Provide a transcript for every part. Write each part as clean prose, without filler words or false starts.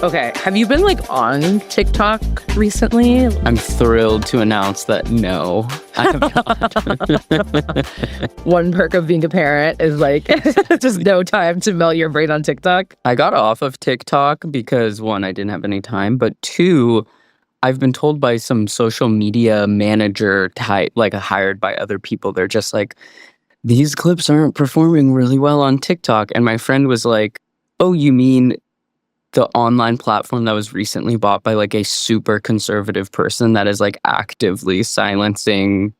Okay, have you been like on TikTok recently? I'm thrilled to announce that no, I have not. One perk of being a parent is like just no time to melt your brain on TikTok. I got off of TikTok because one, I didn't have any time, but two, I've been told by some social media manager type, like hired by other people, they're just like, these clips aren't performing really well on TikTok. And my friend was like, oh, you mean the online platform that was recently bought by like a super conservative person that is like actively silencing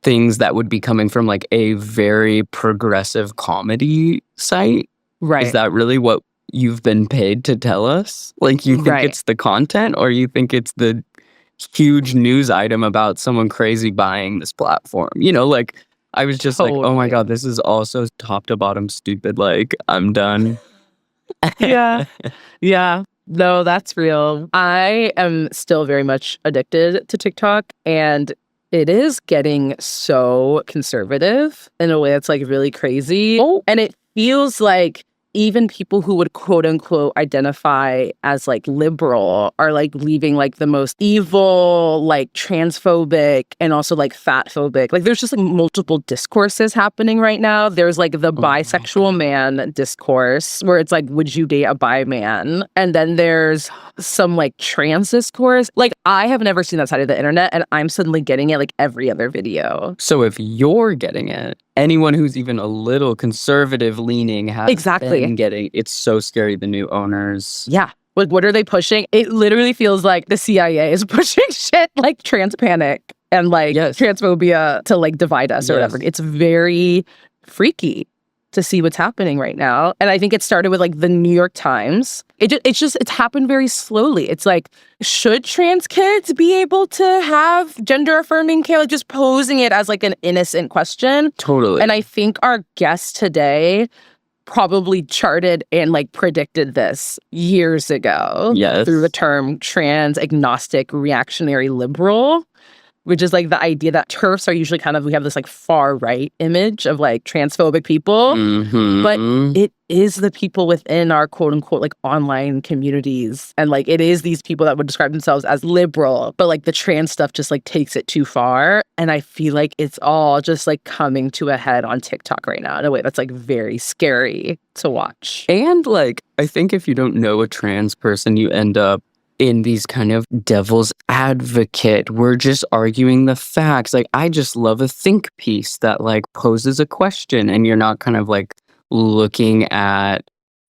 things that would be coming from like a very progressive comedy site? Right. Is that really what you've been paid to tell us? Like, you think Right. it's the content, or you think it's the huge news item about someone crazy buying this platform? You know, like, I was just like, oh my God, this is also top to bottom stupid. Like, I'm done. Yeah. Yeah. No, that's real. I am still very much addicted to TikTok, and it is getting so conservative in a way that's like really crazy. Oh. And it feels like even people who would quote unquote identify as like liberal are like leaving like the most evil, like transphobic and also like fat phobic. Like there's just like multiple discourses happening right now. There's like the bisexual man discourse where it's like, would you date a bi man? And then there's some like trans discourse. Like I have never seen that side of the internet, and I'm suddenly getting it like every other video. So if you're getting it, anyone who's even a little conservative leaning has been getting it. It's so scary, the new owners. Yeah. Like, what are they pushing? It literally feels like the CIA is pushing shit like trans panic and like transphobia to like divide us or whatever. It's very freaky to see what's happening right now. And I think it started with like the New York Times. It's happened very slowly. It's like, should trans kids be able to have gender affirming care? Like just posing it as like an innocent question. Totally. And I think our guest today probably charted and like predicted this years ago through the term trans agnostic reactionary liberal, which is like the idea that TERFs are usually kind of, we have this like far right image of like transphobic people, but it is the people within our quote unquote like online communities. And like it is these people that would describe themselves as liberal, but like the trans stuff just like takes it too far. And I feel like it's all just like coming to a head on TikTok right now in a way that's like very scary to watch. And like, I think if you don't know a trans person, you end up in these kind of devil's advocate. We're just arguing the facts. Like, I just love a think piece that like poses a question, and you're not kind of like looking at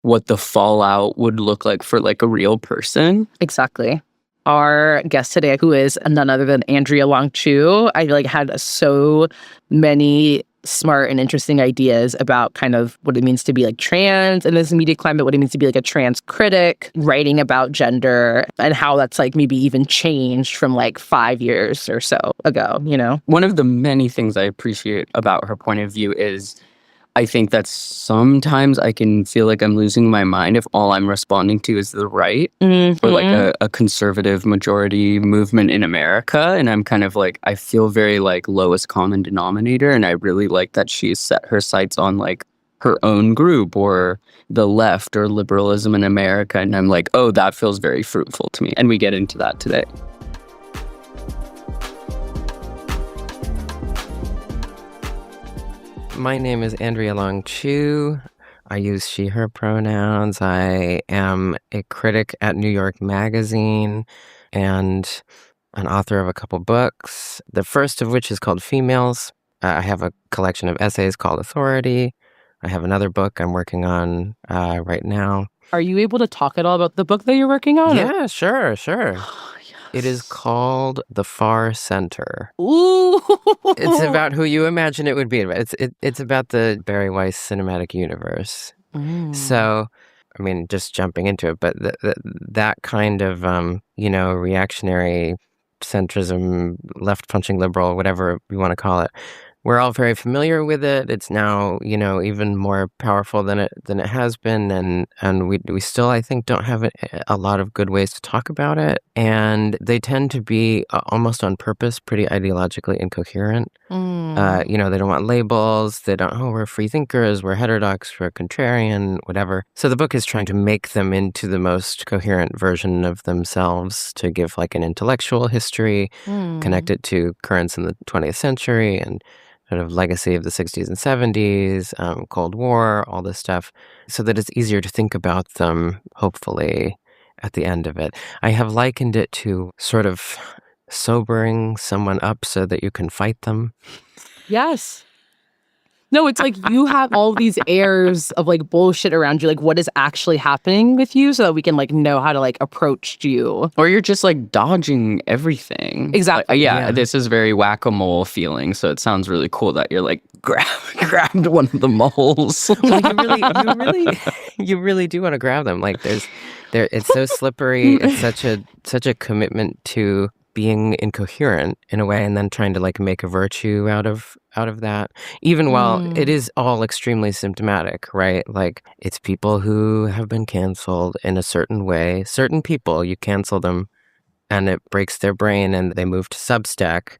what the fallout would look like for like a real person. Exactly. Our guest today, who is none other than Andrea Long Chu, I like had so many smart and interesting ideas about kind of what it means to be like trans in this media climate, what it means to be like a trans critic, writing about gender, and how that's like maybe even changed from like 5 years or so ago, you know? One of the many things I appreciate about her point of view is I think that sometimes I can feel like I'm losing my mind if all I'm responding to is the right or like a conservative majority movement in America. And I'm kind of like, I feel very like lowest common denominator. And I really like that she's set her sights on like her own group or the left or liberalism in America. And I'm like, oh, that feels very fruitful to me. And we get into that today. My name is Andrea Long Chu. I use she, her pronouns. I am a critic at New York Magazine and an author of a couple books, the first of which is called Females. I have a collection of essays called Authority. I have another book I'm working on right now. Are you able to talk at all about the book that you're working on? Yeah, sure. It is called The Far Center. Ooh. It's about who you imagine it would be. It's about the Barry Weiss cinematic universe. So, I mean, just jumping into it, but that kind of, reactionary centrism, left-punching liberal, whatever you want to call it, we're all very familiar with it. It's now, even more powerful than it has been, and we still, I think, don't have a lot of good ways to talk about it, and they tend to be almost on purpose pretty ideologically incoherent. They don't want labels. They don't, we're free thinkers, we're heterodox, we're contrarian, whatever. So the book is trying to make them into the most coherent version of themselves, to give like an intellectual history, connect it to currents in the 20th century and sort of legacy of the 60s and 70s, Cold War, all this stuff, so that it's easier to think about them, hopefully, at the end of it. I have likened it to sort of sobering someone up so that you can fight them. Yes. No, it's like you have all these airs of like bullshit around you. Like, what is actually happening with you, so that we can like know how to like approach you. Or you're just like dodging everything. Exactly. Yeah, this is very whack-a-mole feeling. So it sounds really cool that you're like grabbed one of the moles. Well, you really do want to grab them. Like it's so slippery. It's such a commitment to being incoherent in a way, and then trying to like make a virtue out of that, even while it is all extremely symptomatic, right? Like, it's people who have been canceled in a certain way. Certain people, you cancel them and it breaks their brain and they move to Substack,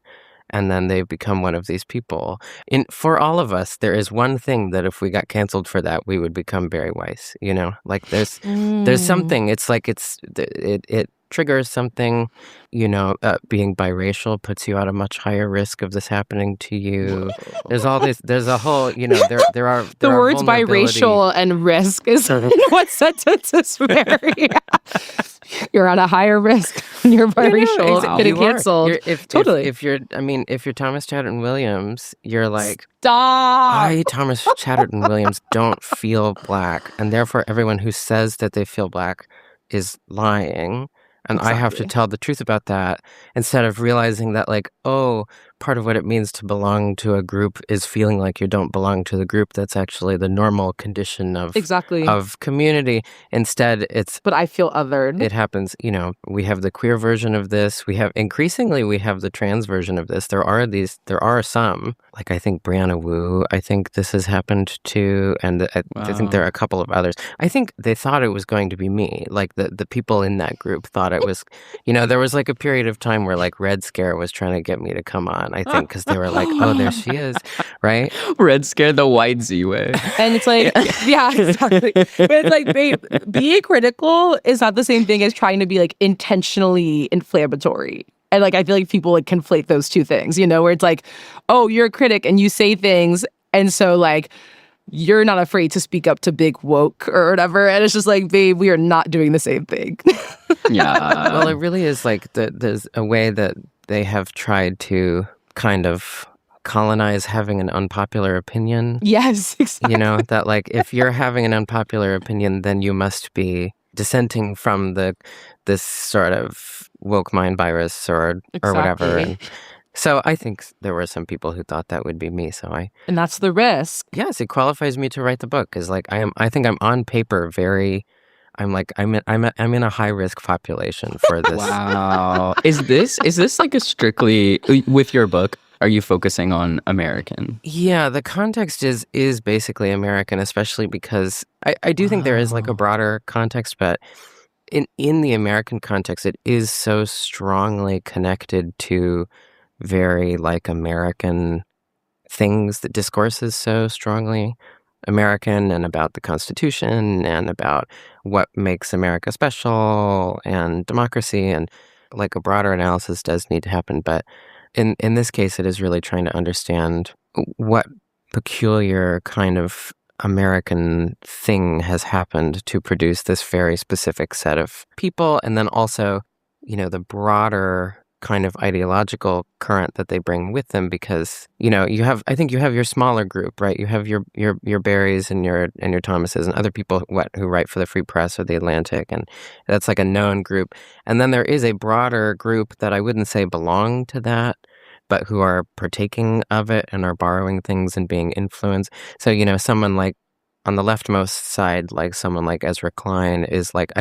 and then they become one of these people. For all of us, there is one thing that if we got canceled for that, we would become very wise, Like there's something, it's like it triggers something, being biracial puts you at a much higher risk of this happening to you. There's all this, there's a whole, there are the words biracial and risk is in what sentence is very. You're at a higher risk when you're biracial, getting canceled. Totally. If you're Thomas Chatterton Williams, you're like, stop. Thomas Chatterton Williams don't feel black, and therefore everyone who says that they feel black is lying. And exactly. I have to tell the truth about that, instead of realizing that, like, part of what it means to belong to a group is feeling like you don't belong to the group. That's actually the normal condition of community. Instead, but I feel othered. It happens, we have the queer version of this. Increasingly, we have the trans version of this. There are some, like I think Brianna Wu, I think this has happened to, and I think there are a couple of others. I think they thought it was going to be me. Like the people in that group thought it was, there was like a period of time where like Red Scare was trying to get me to come on, I think, because they were like, there she is, right? Red Scare, the white Z-way. And it's like, yeah, exactly. But it's like, babe, being critical is not the same thing as trying to be like intentionally inflammatory. And like, I feel like people like conflate those two things, where it's like, you're a critic and you say things. And so like, you're not afraid to speak up to big woke or whatever. And it's just like, babe, we are not doing the same thing. Yeah. Well, it really is like there's a way that they have tried to kind of colonize having an unpopular opinion. Yes, exactly. That like, if you're having an unpopular opinion, then you must be dissenting from this sort of woke mind virus or whatever. And so I think there were some people who thought that would be me. And that's the risk. Yes, it qualifies me to write the book, because like I think I'm on paper I'm in a high risk population for this. Wow. Is this like a strictly, with your book, are you focusing on American? Yeah, the context is basically American, especially because I do think there is like a broader context, but in the American context, it is so strongly connected to very like American things. The discourse is so strongly American, and about the Constitution, and about what makes America special, and democracy, and like a broader analysis does need to happen. But in this case, it is really trying to understand what peculiar kind of American thing has happened to produce this very specific set of people, and then also, the broader kind of ideological current that they bring with them, because I think you have your smaller group, right? You have your Barrys and your Thomases and other people who write for the Free Press or the Atlantic, and that's like a known group. And then there is a broader group that I wouldn't say belong to that, but who are partaking of it and are borrowing things and being influenced. So someone like on the leftmost side, like someone like Ezra Klein is like,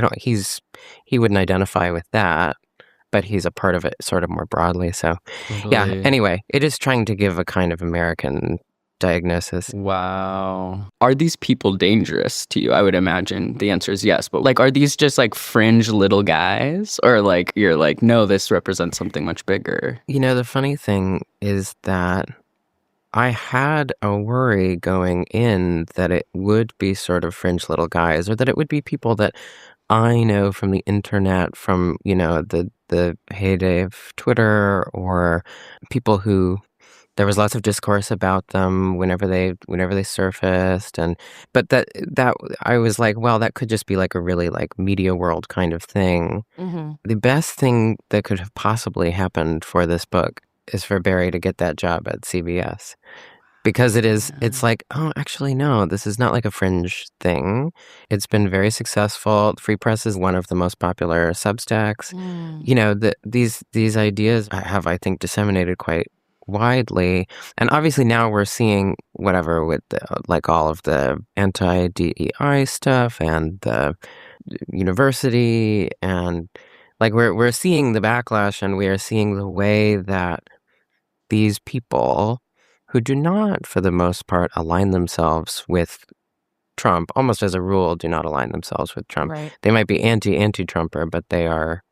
he wouldn't identify with that. but he's a part of it sort of more broadly. So, Totally. yeah, anyway, it is trying to give a kind of American diagnosis. Wow. Are these people dangerous to you? I would imagine the answer is yes. But like, are these just like fringe little guys? Or like, you're like, no, this represents something much bigger? You know, the funny thing is that I had a worry going in that it would be sort of fringe little guys, or that it would be people that I know from the internet, from, you know, the heyday of Twitter, or people who there was lots of discourse about them whenever they surfaced, but that I was like, well, that could just be like a really like media world kind of thing. Mm-hmm. The best thing that could have possibly happened for this book is for Barry to get that job at CBS. Because it's like, oh, actually, no, this is not like a fringe thing. It's been very successful. Free Press is one of the most popular Substacks. You know, these ideas have, I think, disseminated quite widely. And obviously now we're seeing whatever with like all of the anti-DEI stuff and the university, and like we're seeing the backlash, and we are seeing the way that these people who do not, for the most part, align themselves with Trump, almost as a rule, do not align themselves with Trump. Right. They might be anti-Trumper, but they're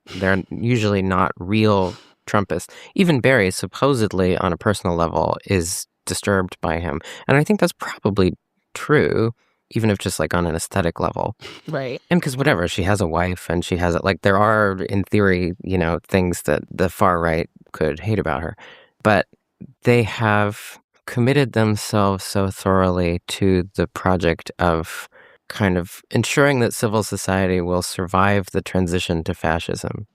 usually not real Trumpists. Even Barry, supposedly on a personal level, is disturbed by him. And I think that's probably true, even if just like on an aesthetic level. Right. And because whatever, she has a wife and she has it. Like there are, in theory, you know, things that the far right could hate about her. But they have committed themselves so thoroughly to the project of kind of ensuring that civil society will survive the transition to fascism.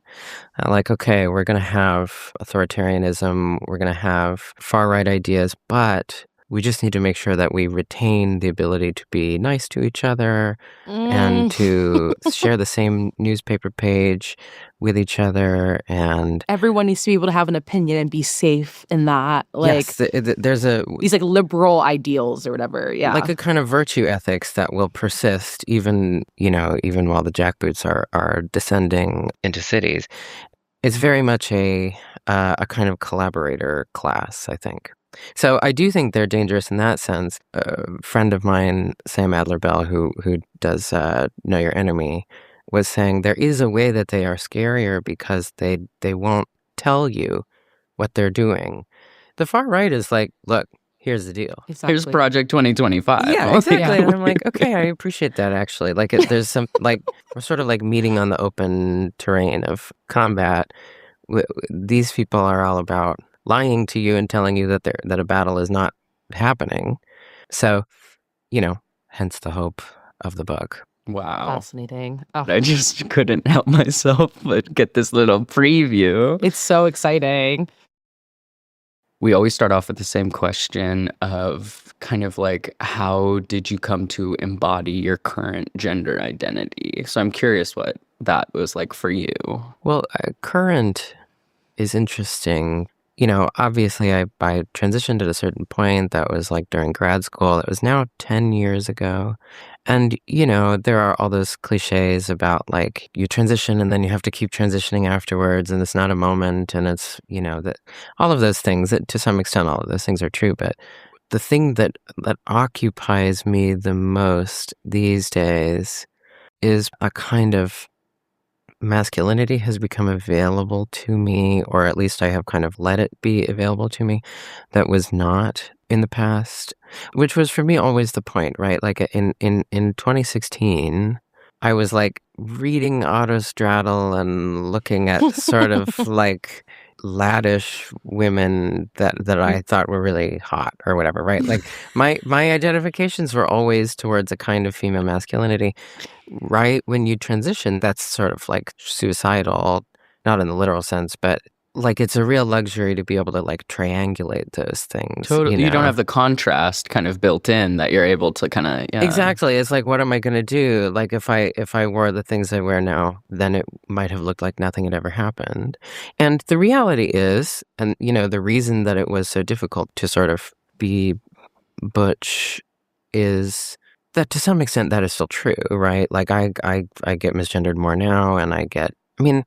Like, okay, we're going to have authoritarianism, we're going to have far-right ideas, but we just need to make sure that we retain the ability to be nice to each other and to share the same newspaper page with each other. And everyone needs to be able to have an opinion and be safe in that. Like, yes, there's these like liberal ideals or whatever. Yeah. Like a kind of virtue ethics that will persist even, you know, even while the jackboots are descending into cities. It's very much a kind of collaborator class, I think. So I do think they're dangerous in that sense. A friend of mine, Sam Adler-Bell, who does Know Your Enemy, was saying there is a way that they are scarier because they won't tell you what they're doing. The far right is like, look, here's the deal. Exactly. Here's Project 2025. Yeah, exactly. And I'm like, okay, I appreciate that, actually. Like, there's some, like, we're sort of like meeting on the open terrain of combat. These people are all about lying to you and telling you that a battle is not happening. So, you know, hence the hope of the book. Wow. Fascinating. Oh. I just couldn't help myself but get this little preview. It's so exciting. We always start off with the same question of kind of like, how did you come to embody your current gender identity? So I'm curious what that was like for you. Well, current is interesting. You know, obviously I transitioned at a certain point. That was like during grad school. It was now 10 years ago. And, you know, there are all those cliches about like you transition and then you have to keep transitioning afterwards, and it's not a moment, and it's, you know, that all of those things, that to some extent all of those things are true. But the thing that occupies me the most these days is a kind of masculinity has become available to me, or at least I have kind of let it be available to me, that was not in the past, which was for me always the point, right? Like in 2016, I was like reading Autostraddle and looking at sort of like laddish women that I thought were really hot or whatever, right? Like my identifications were always towards a kind of female masculinity. Right when you transition, that's sort of like suicidal, not in the literal sense, but like it's a real luxury to be able to like triangulate those things. Totally. You don't know? have the contrast kind of built in that you're able to kind of, yeah. Exactly. It's like, what am I going to do? Like if I wore the things I wear now, then it might have looked like nothing had ever happened. And the reality is, and you know, the reason that it was so difficult to sort of be butch is that to some extent that is still true, right? Like I get misgendered more now, and I mean,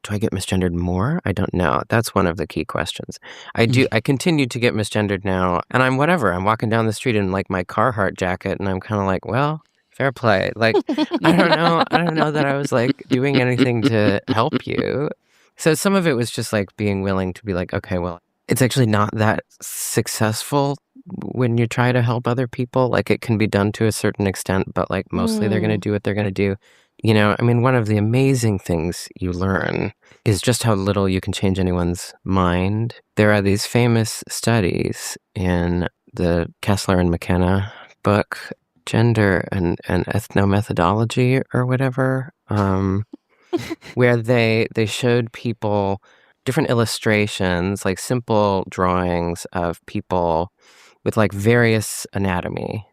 do I get misgendered more? I don't know. That's one of the key questions. I continue to get misgendered now, and I'm walking down the street in like my Carhartt jacket, and I'm kind of like, well, fair play. Like, I don't know that I was like doing anything to help you. So some of it was just like being willing to be like, okay, well, it's actually not that successful when you try to help other people. Like, it can be done to a certain extent, but like mostly they're going to do what they're going to do. You know, I mean, one of the amazing things you learn is just how little you can change anyone's mind. There are these famous studies in the Kessler and McKenna book, Gender and Ethnomethodology or whatever, where they showed people different illustrations, like simple drawings of people with like various anatomy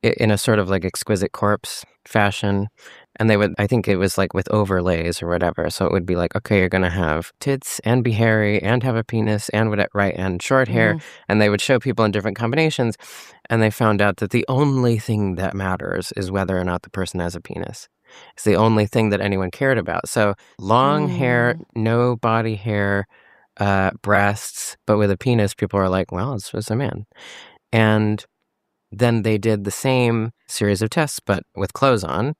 in a sort of like exquisite corpse fashion. And they would, I think it was like with overlays or whatever. So it would be like, okay, you're going to have tits and be hairy and have a penis and whatever, right, and short hair. And they would show people in different combinations. And they found out that the only thing that matters is whether or not the person has a penis. It's the only thing that anyone cared about. So long hair, no body hair, breasts, but with a penis, people are like, well, it's a man. And then they did the same series of tests, but with clothes on,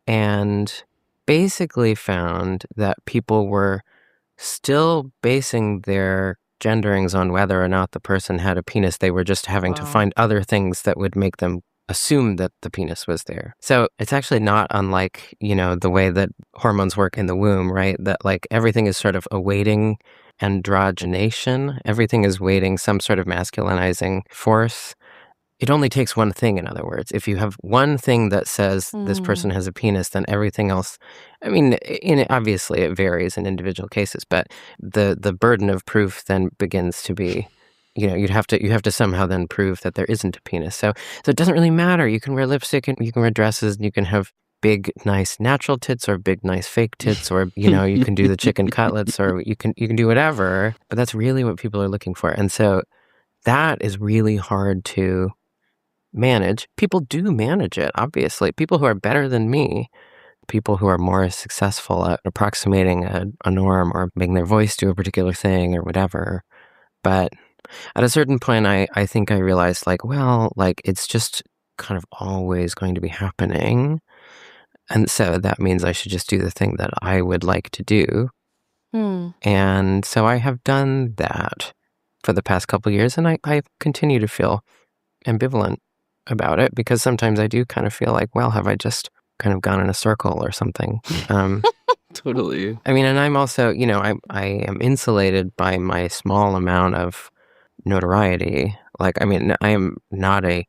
and basically found that people were still basing their genderings on whether or not the person had a penis. They were just having to find other things that would make them assume that the penis was there. So it's actually not unlike, you know, the way that hormones work in the womb, right? That like everything is sort of awaiting androgenation. Everything is waiting some sort of masculinizing force. It only takes one thing, in other words. If you have one thing that says this person has a penis, then everything else, I mean, obviously it varies in individual cases, but the burden of proof then begins to be, you know, you have to somehow then prove that there isn't a penis. So it doesn't really matter. You can wear lipstick and you can wear dresses and you can have big, nice natural tits or big, nice fake tits, or, you know, you can do the chicken cutlets, or you can do whatever, but that's really what people are looking for. And so that is really hard to manage. People do manage it, obviously. People who are better than me, people who are more successful at approximating a norm or making their voice do a particular thing or whatever. But at a certain point, I think I realized, like, well, like, it's just kind of always going to be happening. And so that means I should just do the thing that I would like to do. And so I have done that for the past couple of years, and I continue to feel ambivalent about it, because sometimes I do kind of feel like, well, have I just kind of gone in a circle or something? Totally. I mean, and I'm also, you know, I am insulated by my small amount of notoriety. Like, I mean, I am not a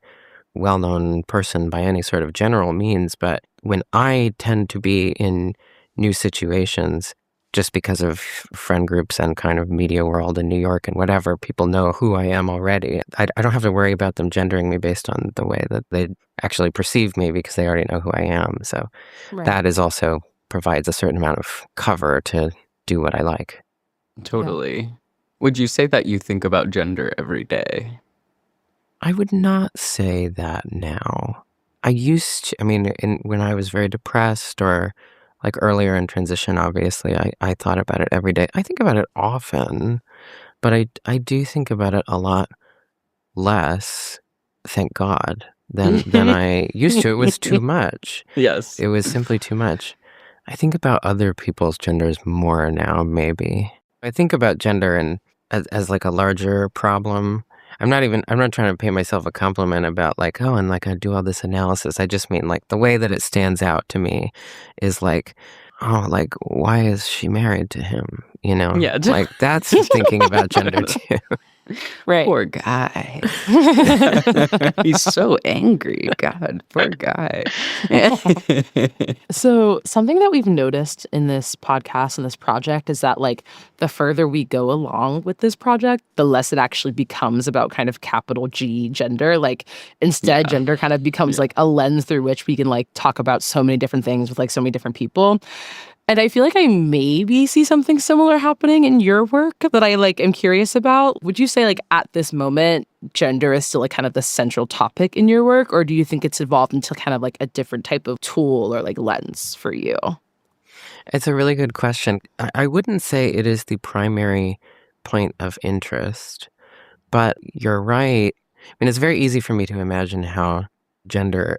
well-known person by any sort of general means, but when I tend to be in new situations, just because of friend groups and kind of media world in New York and whatever, people know who I am already. I don't have to worry about them gendering me based on the way that they actually perceive me, because they already know who I am. So that is also provides a certain amount of cover to do what I like. Totally. Yeah. Would you say that you think about gender every day? I would not say that now. I used to, I mean, when I was very depressed or like earlier in transition, obviously, I thought about it every day. I think about it often, but I do think about it a lot less, thank God, than I used to. It was too much. Yes. It was simply too much. I think about other people's genders more now, maybe. I think about gender and as like a larger problem. I'm not trying to pay myself a compliment about like, oh, and like I do all this analysis. I just mean like the way that it stands out to me is like, oh, like, why is she married to him? You know? Yeah. Like, that's thinking about gender too. Right. Poor guy. He's so angry. God, poor guy. So something that we've noticed in this podcast and this project is that like the further we go along with this project, the less it actually becomes about kind of capital G gender. Like instead, gender kind of becomes like a lens through which we can like talk about so many different things with like so many different people. And I feel like I maybe see something similar happening in your work that I like am curious about. Would you say like at this moment, gender is still like kind of the central topic in your work? Or do you think it's evolved into kind of like a different type of tool or like lens for you? It's a really good question. I wouldn't say it is the primary point of interest, but you're right. I mean, it's very easy for me to imagine how gender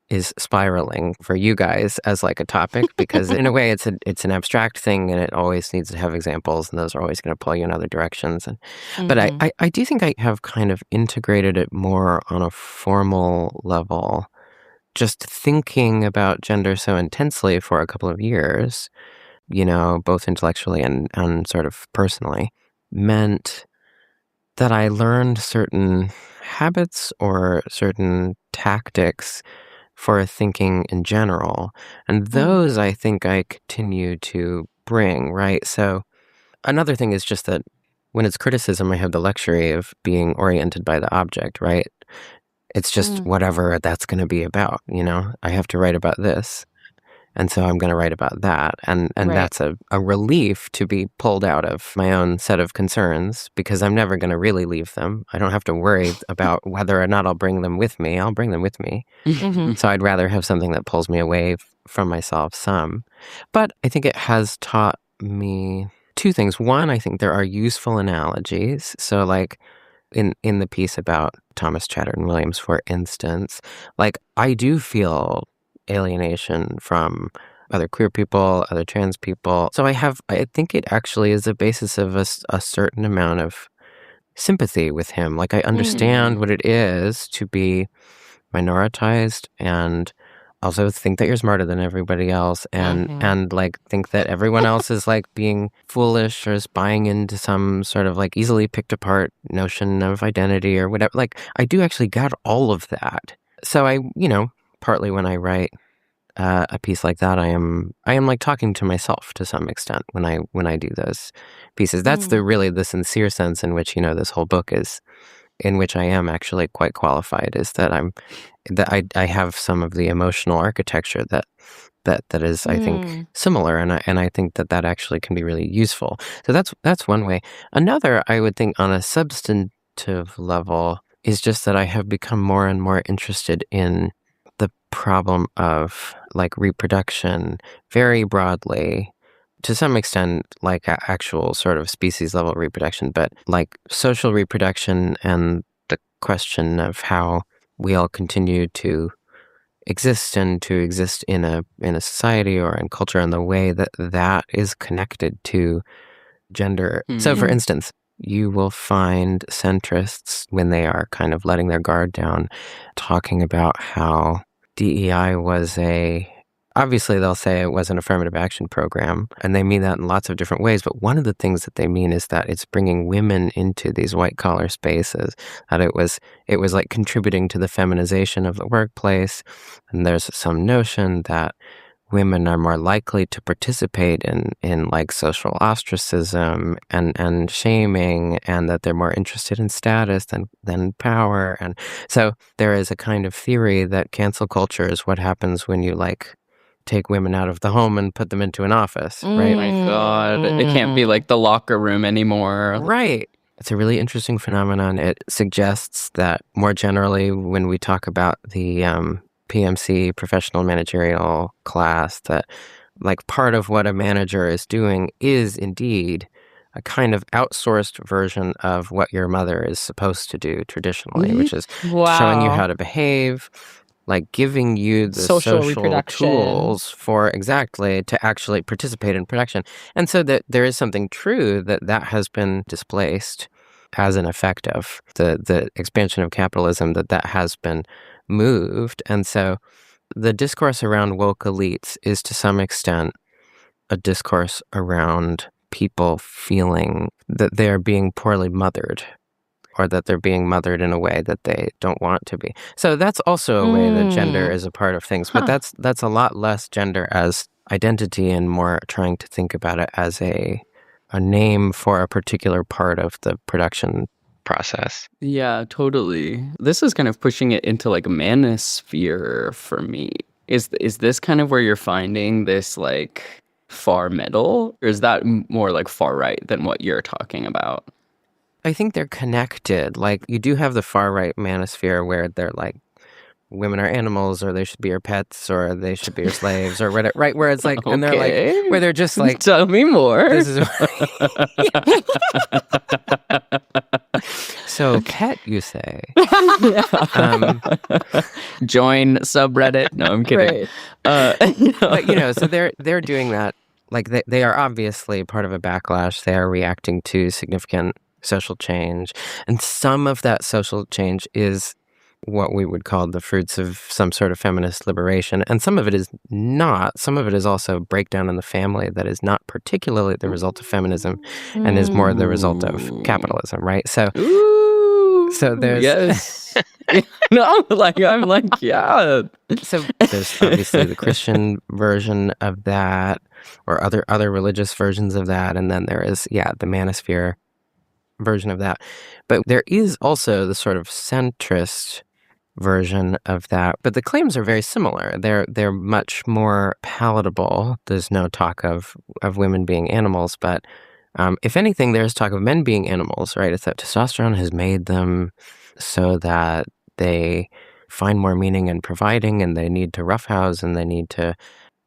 is spiraling for you guys as like a topic, because in a way it's an abstract thing and it always needs to have examples, and those are always going to pull you in other directions. But I do think I have kind of integrated it more on a formal level. Just thinking about gender so intensely for a couple of years, both intellectually and sort of personally, meant that I learned certain habits or certain tactics for thinking in general. And those I think I continue to bring, right? So another thing is just that when it's criticism, I have the luxury of being oriented by the object, right? It's just whatever that's going to be about, I have to write about this. And so I'm going to write about that. And that's a relief to be pulled out of my own set of concerns, because I'm never going to really leave them. I don't have to worry about whether or not I'll bring them with me. I'll bring them with me. So I'd rather have something that pulls me away from myself some. But I think it has taught me two things. One, I think there are useful analogies. So like in the piece about Thomas Chatterton Williams, for instance, like I do feel alienation from other queer people, other trans people. So I think it actually is a basis of a certain amount of sympathy with him. Like I understand what it is to be minoritized and also think that you're smarter than everybody else, and like think that everyone else is like being foolish or is buying into some sort of like easily picked apart notion of identity or whatever. Like I do actually get all of that. So I, partly when I write a piece like that, I am like talking to myself to some extent when I do those pieces. That's the sincere sense in which this whole book is, in which I am actually quite qualified, is that I have some of the emotional architecture that is, I think, similar, and I think that actually can be really useful. So that's one way. Another, I would think, on a substantive level, is just that I have become more and more interested in the problem of like reproduction very broadly, to some extent like actual sort of species level reproduction, but like social reproduction and the question of how we all continue to exist and to exist in a society or in culture, and the way that is connected to gender. So for instance, you will find centrists, when they are kind of letting their guard down, talking about how DEI was obviously they'll say it was an affirmative action program, and they mean that in lots of different ways. But one of the things that they mean is that it's bringing women into these white collar spaces, that it was like contributing to the feminization of the workplace. And there's some notion that women are more likely to participate in like social ostracism and shaming, and that they're more interested in status than power. And so there is a kind of theory that cancel culture is what happens when you like take women out of the home and put them into an office, right? Oh my God. It can't be like the locker room anymore. Right. It's a really interesting phenomenon. It suggests that more generally, when we talk about the PMC, professional managerial class, that like part of what a manager is doing is indeed a kind of outsourced version of what your mother is supposed to do traditionally, which is showing you how to behave, like giving you the social tools for exactly to actually participate in production. And so that there is something true that has been displaced as an effect of the expansion of capitalism, that has been moved. And so the discourse around woke elites is to some extent a discourse around people feeling that they're being poorly mothered, or that they're being mothered in a way that they don't want to be. So that's also a way that gender is a part of things. But that's a lot less gender as identity and more trying to think about it as a name for a particular part of the production process. Yeah, totally. This is kind of pushing it into like a manosphere for me. Is this kind of where you're finding this like far middle, or is that more like far right than what you're talking about? I think they're connected. Like you do have the far right manosphere where they're like women are animals, or they should be your pets, or they should be your slaves, or whatever, right? Where it's like, and they're like, where they're just like, tell me more. This is so pet, you say? Join subreddit. No, I'm kidding. Right. But so they're doing that. Like they are obviously part of a backlash. They are reacting to significant social change, and some of that social change is what we would call the fruits of some sort of feminist liberation. And some of it is not. Some of it is also breakdown in the family that is not particularly the result of feminism and is more the result of capitalism, right? So there's... Yes. No, I'm like, yeah. So there's obviously the Christian version of that, or other religious versions of that. And then there is, the manosphere version of that. But there is also the sort of centrist version of that, but the claims are very similar. They're much more palatable. There's no talk of women being animals, but if anything, there's talk of men being animals, right? It's that testosterone has made them so that they find more meaning in providing, and they need to roughhouse, and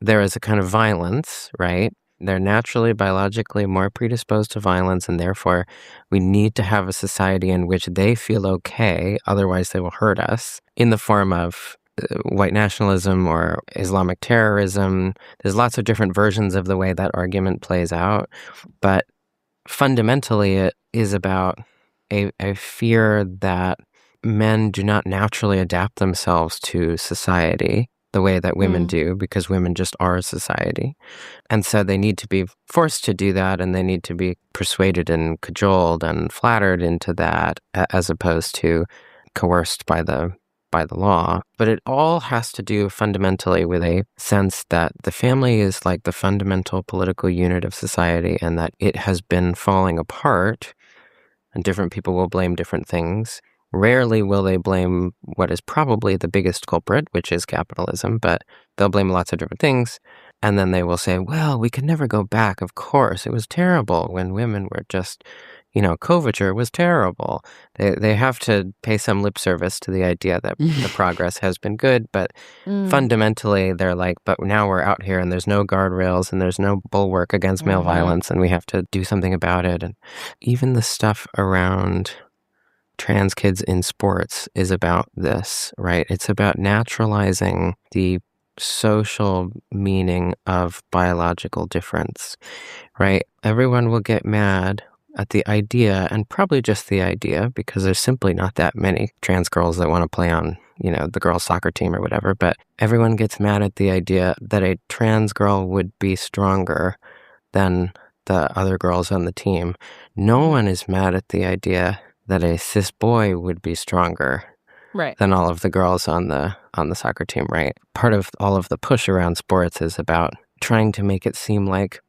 there is a kind of violence, right? They're naturally, biologically more predisposed to violence, and therefore we need to have a society in which they feel okay, otherwise they will hurt us, in the form of white nationalism or Islamic terrorism. There's lots of different versions of the way that argument plays out, but fundamentally it is about a fear that men do not naturally adapt themselves to society the way that women do, because women just are society. And so they need to be forced to do that, and they need to be persuaded and cajoled and flattered into that, as opposed to coerced by the law. But it all has to do fundamentally with a sense that the family is like the fundamental political unit of society, and that it has been falling apart, and different people will blame different things. Rarely will they blame what is probably the biggest culprit, which is capitalism, but they'll blame lots of different things. And then they will say, well, we can never go back. Of course, it was terrible when women were just, coverture was terrible. They have to pay some lip service to the idea that the progress has been good, but fundamentally they're like, but now we're out here and there's no guardrails and there's no bulwark against male violence, and we have to do something about it. And even the stuff around trans kids in sports is about this, right? It's about naturalizing the social meaning of biological difference, right? Everyone will get mad at the idea, and probably just the idea, because there's simply not that many trans girls that want to play on, the girls' soccer team or whatever, but everyone gets mad at the idea that a trans girl would be stronger than the other girls on the team. No one is mad at the idea that a cis boy would be stronger than all of the girls on the soccer team, right? Part of all of the push around sports is about trying to make it seem like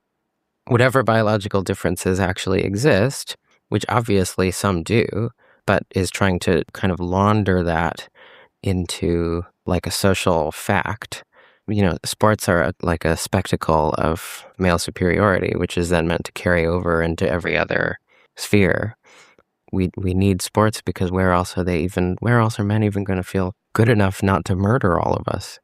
whatever biological differences actually exist, which obviously some do, but is trying to kind of launder that into like a social fact. Sports are like a spectacle of male superiority, which is then meant to carry over into every other sphere. We need sports, because where else are men even going to feel good enough not to murder all of us?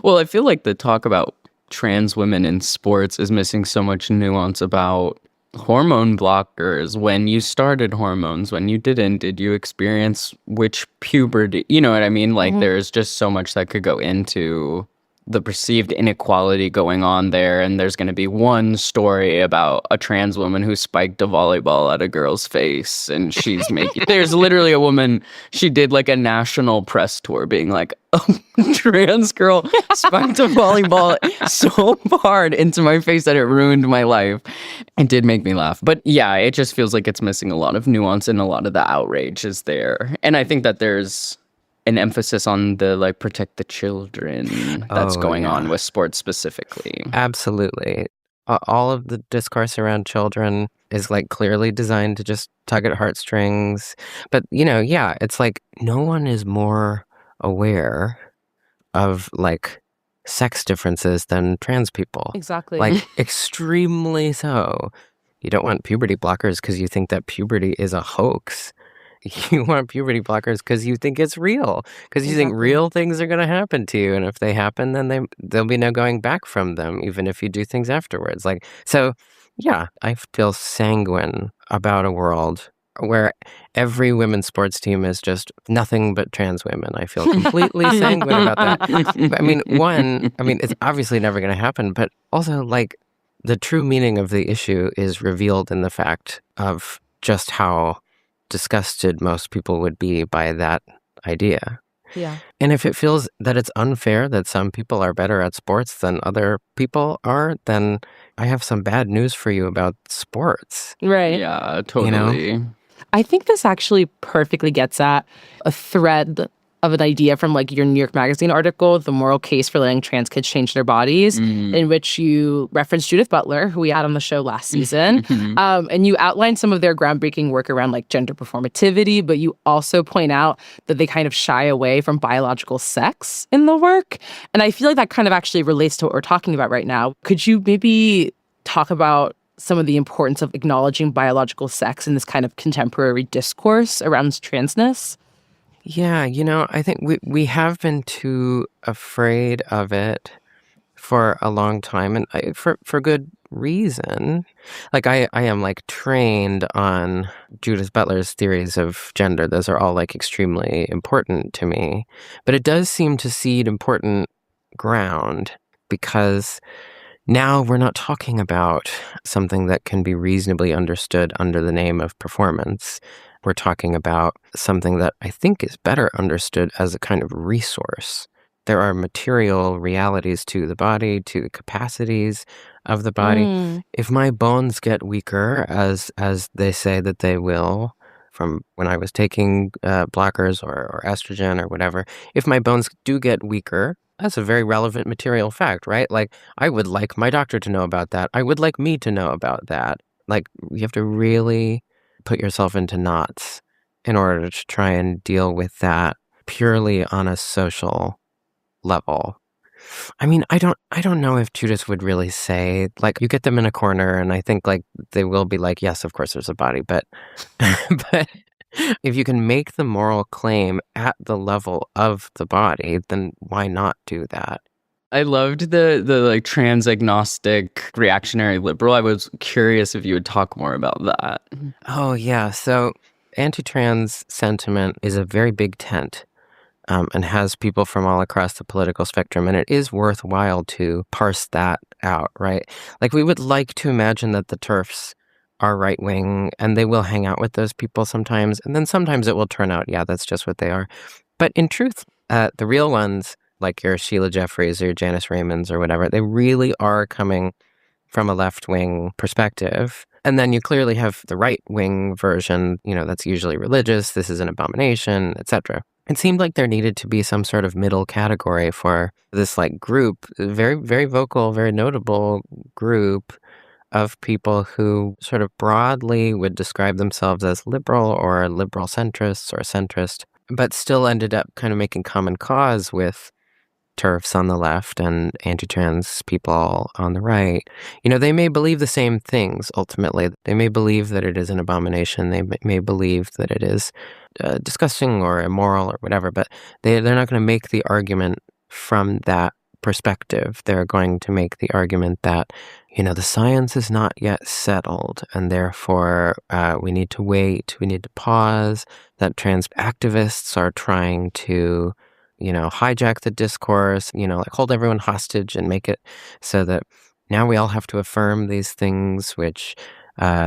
Well, I feel like the talk about trans women in sports is missing so much nuance about hormone blockers. When you started hormones, when you didn't, did you experience which puberty? You know what I mean? Like there's just so much that could go into the perceived inequality going on there, and there's going to be one story about a trans woman who spiked a volleyball at a girl's face, and she's making there's literally a woman, she did like a national press tour being like, a trans girl spiked a volleyball so hard into my face that it ruined my life. It did make me laugh, but yeah, it just feels like it's missing a lot of nuance, and a lot of the outrage is there. And I think that there's an emphasis on the like protect the children that's going on with sports specifically. Absolutely. All of the discourse around children is like clearly designed to just tug at heartstrings. But, it's like no one is more aware of like sex differences than trans people. Exactly. Like extremely so. You don't want puberty blockers because you think that puberty is a hoax. you want puberty blockers because you think it's real, because you think real things are going to happen to you, and if they happen, then there'll be no going back from them, even if you do things afterwards. Like, so yeah, I feel sanguine about a world where every women's sports team is just nothing but trans women. I feel completely sanguine about that. I mean, it's obviously never going to happen, but also, like, the true meaning of the issue is revealed in the fact of just how disgusted most people would be by that idea. Yeah. And if it feels that it's unfair that some people are better at sports than other people are, then I have some bad news for you about sports. Right. Yeah, totally. You know? I think this actually perfectly gets at a thread of an idea from like your New York Magazine article, The Moral Case for Letting Trans Kids Change Their Bodies, in which you referenced Judith Butler, who we had on the show last season. And you outlined some of their groundbreaking work around like gender performativity, but you also point out that they kind of shy away from biological sex in the work. And I feel like that kind of actually relates to what we're talking about right now. Could you maybe talk about some of the importance of acknowledging biological sex in this kind of contemporary discourse around transness? Yeah, I think we have been too afraid of it for a long time, and for good reason. Like, I am like trained on Judith Butler's theories of gender. Those are all like extremely important to me. But it does seem to cede important ground, because now we're not talking about something that can be reasonably understood under the name of performance. We're talking about something that I think is better understood as a kind of resource. There are material realities to the body, to the capacities of the body. If my bones get weaker, as they say that they will, from when I was taking blockers or estrogen or whatever, if my bones do get weaker, that's a very relevant material fact, right? Like, I would like my doctor to know about that. I would like me to know about that. Like, you have to really put yourself into knots in order to try and deal with that purely on a social level. I mean, I don't know if Judith would really say, like, you get them in a corner and I think like they will be like, yes, of course there's a body, but but if you can make the moral claim at the level of the body, then why not do that? I loved the like trans agnostic reactionary liberal. I was curious if you would talk more about that. Oh, yeah. So anti-trans sentiment is a very big tent, and has people from all across the political spectrum. And it is worthwhile to parse that out, right? Like, we would like to imagine that the TERFs are right-wing, and they will hang out with those people sometimes. And then sometimes it will turn out, yeah, that's just what they are. But in truth, the real ones, like your Sheila Jeffreys or your Janice Raymonds or whatever, they really are coming from a left-wing perspective. And then you clearly have the right-wing version, that's usually religious, this is an abomination, etc. It seemed like there needed to be some sort of middle category for this like group, very, very vocal, very notable group of people who sort of broadly would describe themselves as liberal or liberal centrists or centrist, but still ended up kind of making common cause with TERFs on the left and anti-trans people on the right. They may believe the same things ultimately. They may believe that it is an abomination. They may believe that it is disgusting or immoral or whatever, but they're not going to make the argument from that perspective. They're going to make the argument that, the science is not yet settled, and therefore we need to wait, we need to pause, that trans activists are trying to hijack the discourse, like hold everyone hostage and make it so that now we all have to affirm these things which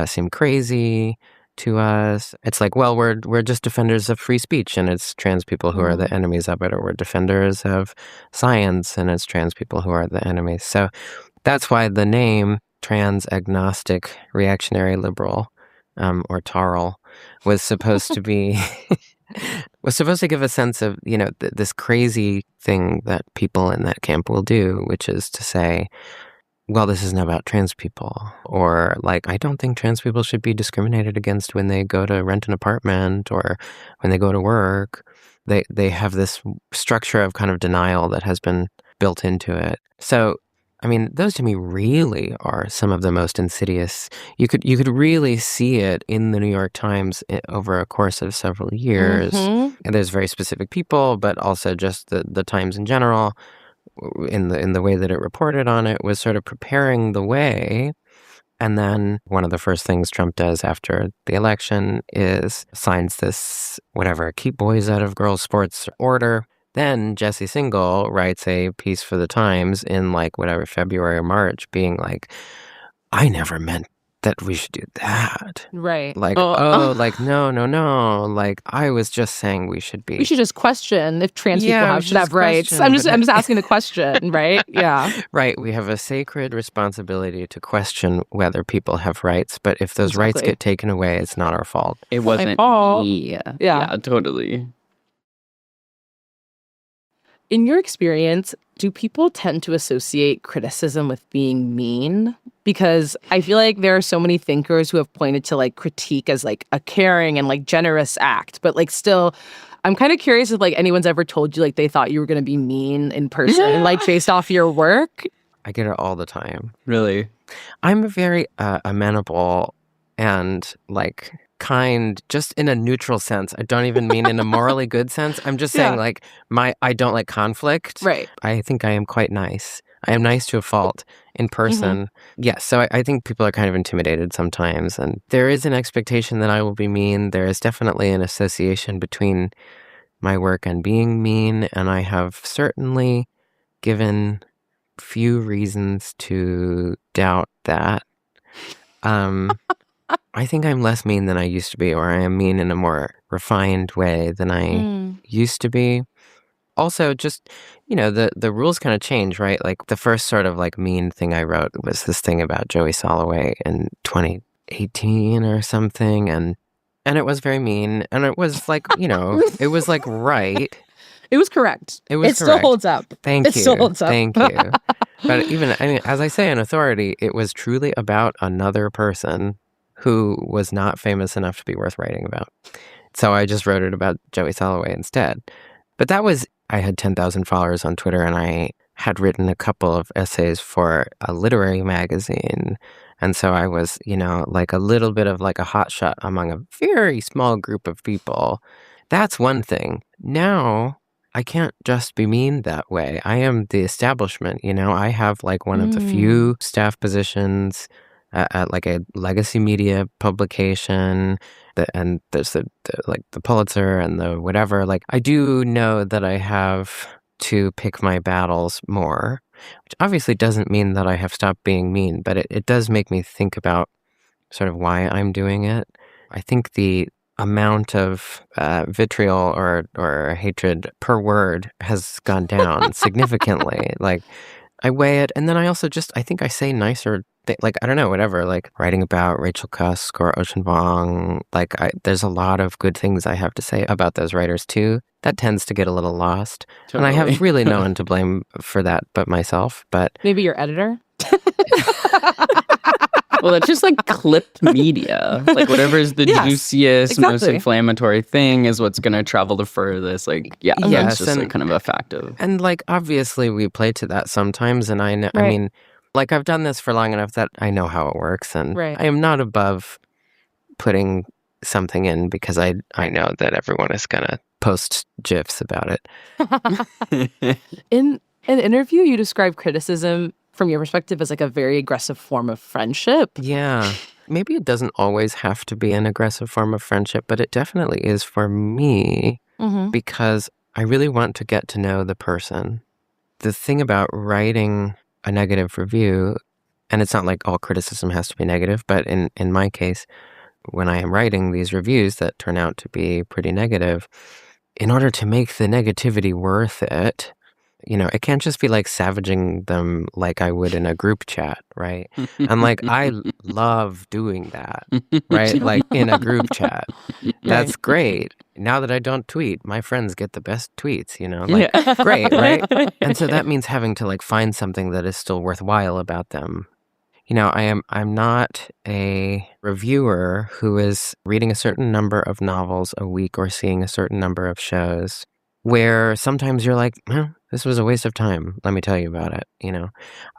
seem crazy to us. It's like, well, we're just defenders of free speech, and it's trans people who are the enemies of it, or we're defenders of science, and it's trans people who are the enemies. So that's why the name trans agnostic reactionary liberal, or TARL, was supposed to be was supposed to give a sense of, this crazy thing that people in that camp will do, which is to say, well, this isn't about trans people, or like, I don't think trans people should be discriminated against when they go to rent an apartment or when they go to work. They have this structure of kind of denial that has been built into it. So I mean, those to me really are some of the most insidious. You could really see it in the New York Times over a course of several years. And there's very specific people, but also just the Times in general, in the way that it reported on it, was sort of preparing the way. And then one of the first things Trump does after the election is signs this, whatever, keep boys out of girls' sports order. Then Jesse Singal writes a piece for the Times in like whatever, February or March, being like, I never meant that we should do that. Right. Like, like, no. Like, I was just saying we should just question if trans people should have rights. I'm just asking the question, right? Yeah. Right. We have a sacred responsibility to question whether people have rights, but if those rights get taken away, it's not our fault. It wasn't me. Yeah, totally. In your experience, do people tend to associate criticism with being mean? Because I feel like there are so many thinkers who have pointed to like critique as like a caring and like generous act. But like still, I'm kind of curious if like anyone's ever told you like they thought you were going to be mean in person, like based off your work. I get it all the time. Really? I'm very amenable and like kind, just in a neutral sense. I don't even mean in a morally good sense. I'm just saying like I don't like conflict. Right. I think I am quite nice. I am nice to a fault in person. Yes, so I think people are kind of intimidated sometimes. And there is an expectation that I will be mean. There is definitely an association between my work and being mean. And I have certainly given few reasons to doubt that. I think I'm less mean than I used to be, or I am mean in a more refined way than I used to be. Also, just, you know, the rules kind of change, right? Like the first sort of like mean thing I wrote was this thing about Joey Soloway in 2018 or something. And it was very mean. And it was like, you know, it was like right. It was correct. It was correct. Still holds up. Thank you. It still holds up. Thank you. But even, I mean, as I say in authority, it was truly about another person who was not famous enough to be worth writing about. So I just wrote it about Joey Soloway instead. But that was, I had 10,000 followers on Twitter, and I had written a couple of essays for a literary magazine. And so I was, you know, like a little bit of like a hotshot among a very small group of people. That's one thing. Now, I can't just be mean that way. I am the establishment, you know. I have like one of the few staff positions at like a legacy media publication, and there's the like the Pulitzer and the whatever. Like, I do know that I have to pick my battles more, which obviously doesn't mean that I have stopped being mean, but it does make me think about sort of why I'm doing it. I think the amount of vitriol or hatred per word has gone down significantly. Like, I weigh it, and then I also I think I say nicer like, I don't know, whatever, like writing about Rachel Cusk or Ocean Vuong, like there's a lot of good things I have to say about those writers too. That tends to get a little lost. Totally. And I have really no one to blame for that but myself. But maybe your editor? Well, that's just like clipped media. Like whatever is the juiciest, most inflammatory thing is what's going to travel the furthest. Like, that's just like kind of a fact of. And like, obviously we play to that sometimes. And I know, I mean, like, I've done this for long enough that I know how it works, and I am not above putting something in because I know that everyone is going to post GIFs about it. In an interview, you describe criticism from your perspective as like a very aggressive form of friendship. Yeah. Maybe it doesn't always have to be an aggressive form of friendship, but it definitely is for me because I really want to get to know the person. The thing about writing a negative review, and it's not like all criticism has to be negative, but in my case, when I am writing these reviews that turn out to be pretty negative, in order to make the negativity worth it, you know, it can't just be like savaging them like I would in a group chat, right? And like, I love doing that, right? Like in a group chat. That's great. Now that I don't tweet, my friends get the best tweets, you know, like great, right? And so that means having to like find something that is still worthwhile about them. You know, I'm not a reviewer who is reading a certain number of novels a week or seeing a certain number of shows where sometimes you're like, this was a waste of time. Let me tell you about it.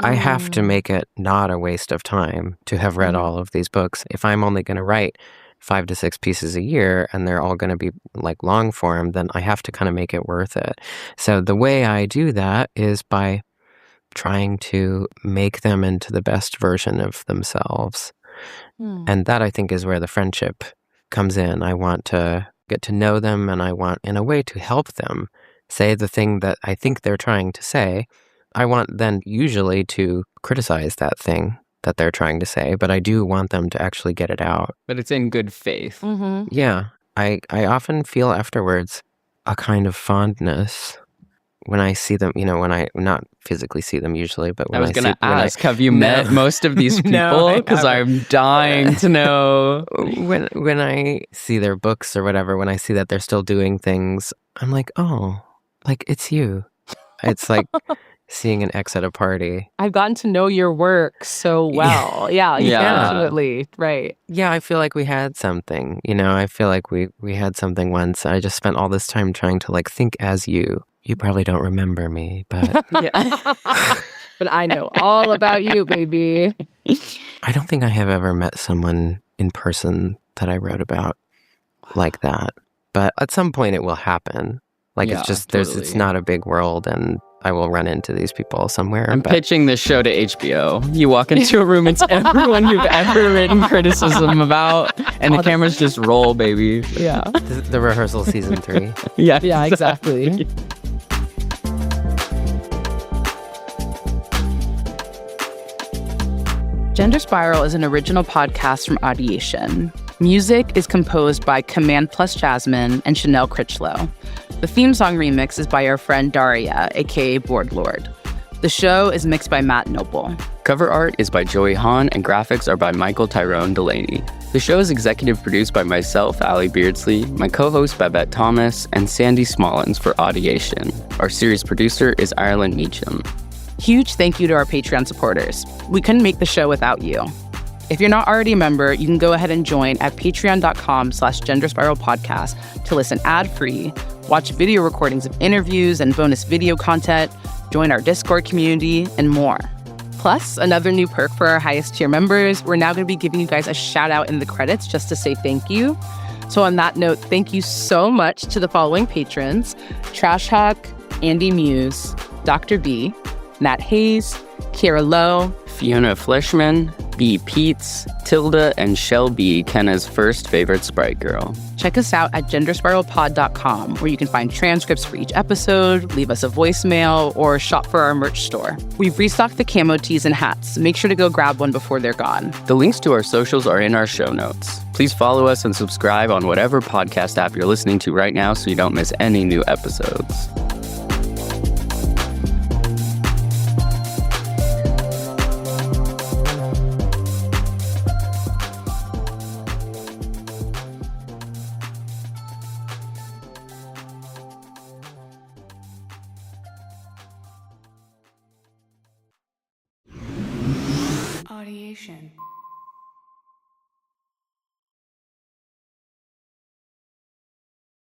I have to make it not a waste of time to have read all of these books. If I'm only going to write 5 to 6 pieces a year and they're all going to be like long form, then I have to kind of make it worth it. So the way I do that is by trying to make them into the best version of themselves. And that, I think, is where the friendship comes in. I want to get to know them, and I want, in a way, to help them say the thing that I think they're trying to say. I want then usually to criticize that thing that they're trying to say, but I do want them to actually get it out. But it's in good faith. Yeah. I often feel afterwards a kind of fondness when I see them, when I not physically see them usually, but when I was going to ask, have you met most of these people? Because I'm dying to know. When I see their books or whatever, when I see that they're still doing things, I'm like, oh, like it's you. It's like seeing an ex at a party. I've gotten to know your work so well. Yeah, absolutely. Right. Yeah, I feel like we had something. I feel like we had something once. I just spent all this time trying to like think as you. You probably don't remember me, but... But I know all about you, baby. I don't think I have ever met someone in person that I wrote about like that. But at some point it will happen. Like it's just, it's not a big world, and I will run into these people somewhere. I'm pitching this show to HBO. You walk into a room, it's everyone you've ever written criticism about, and the cameras just roll, baby. Yeah. The rehearsal season 3. Yeah, exactly. Gender Spiral is an original podcast from Audiation. Music is composed by Command Plus Jasmine and Chanel Critchlow. The theme song remix is by our friend Daria, aka Board Lord. The show is mixed by Matt Noble. Cover art is by Joey Hahn, and graphics are by Michael Tyrone Delaney. The show is executive produced by myself, Allie Beardsley, my co-host Babette Thomas, and Sandy Smollins for Audiation. Our series producer is Ireland Meacham. Huge thank you to our Patreon supporters. We couldn't make the show without you. If you're not already a member, you can go ahead and join at patreon.com/genderspiralpodcast to listen ad-free, watch video recordings of interviews and bonus video content, join our Discord community, and more. Plus, another new perk for our highest tier members, we're now going to be giving you guys a shout out in the credits just to say thank you. So on that note, thank you so much to the following patrons: Trash Hawk, Andy Muse, Dr. B, Nat Hayes, Kiera Lowe, Fiona Fleshman, B. Peets, Tilda, and Shelby, Kenna's first favorite Sprite girl. Check us out at genderspiralpod.com, where you can find transcripts for each episode, leave us a voicemail, or shop for our merch store. We've restocked the camo tees and hats. Make sure to go grab one before they're gone. The links to our socials are in our show notes. Please follow us and subscribe on whatever podcast app you're listening to right now so you don't miss any new episodes. Audiation.